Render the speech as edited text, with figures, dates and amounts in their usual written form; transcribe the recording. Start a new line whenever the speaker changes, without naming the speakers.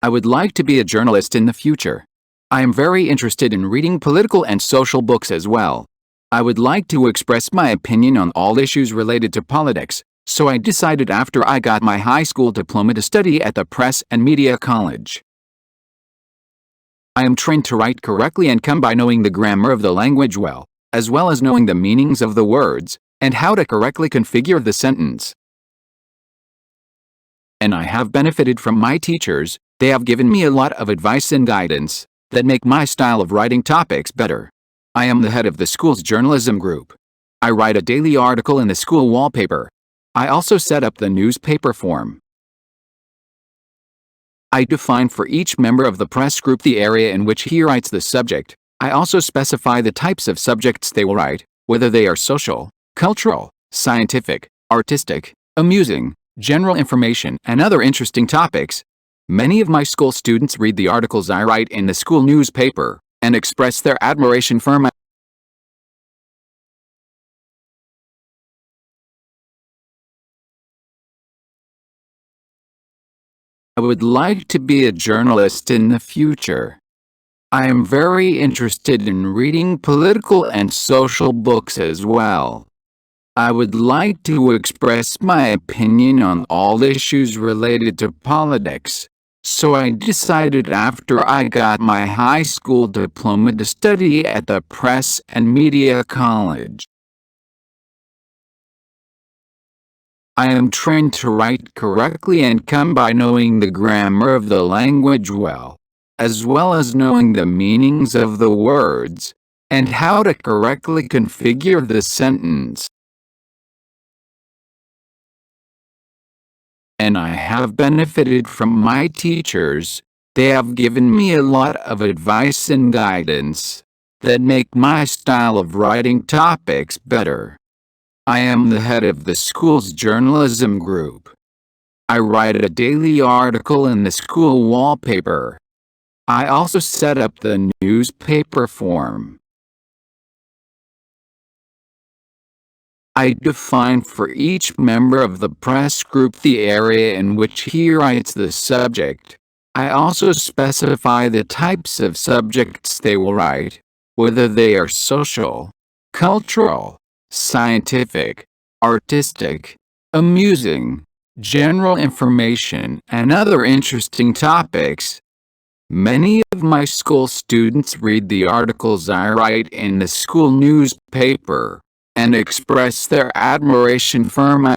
I would like to be a journalist in the future. I am very interested in reading political and social books as well. I would like to express my opinion on all issues related to politics, so I decided after I got my high school diploma to study at the Press and Media College. I am trained to write correctly and come by knowing the grammar of the language well, as well as knowing the meanings of the words, and how to correctly configure the sentence. And I have benefited from my teachers. They have given me a lot of advice and guidance that make my style of writing topics better. I am the head of the school's journalism group. I write a daily article in the school wallpaper. I also set up the newspaper form. I define for each member of the press group the area in which he writes the subject. I also specify the types of subjects they will write, whether they are social, cultural, scientific, artistic, amusing, general information, and other interesting topics. Many of my school students read the articles I write in the school newspaper and express their admiration for my I would like to be a journalist in the future. I am very interested in reading political and social books as well. I would like to express my opinion on all issues related to politics, so I decided after I got my high school diploma to study at the Press and Media College. I am trained to write correctly and come by knowing the grammar of the language well, as well as knowing the meanings of the words, and how to correctly configure the sentence. And I have benefited from my teachers. They have given me a lot of advice and guidance that make my style of writing topics better. I am the head of the school's journalism group. I write a daily article in the school wallpaper. I also set up the newspaper form. I define for each member of the press group the area in which he writes the subject. I also specify the types of subjects they will write, whether they are social, cultural, scientific, artistic, amusing, general information, and other interesting topics. Many of my school students read the articles I write in the school newspaper and express their admiration for my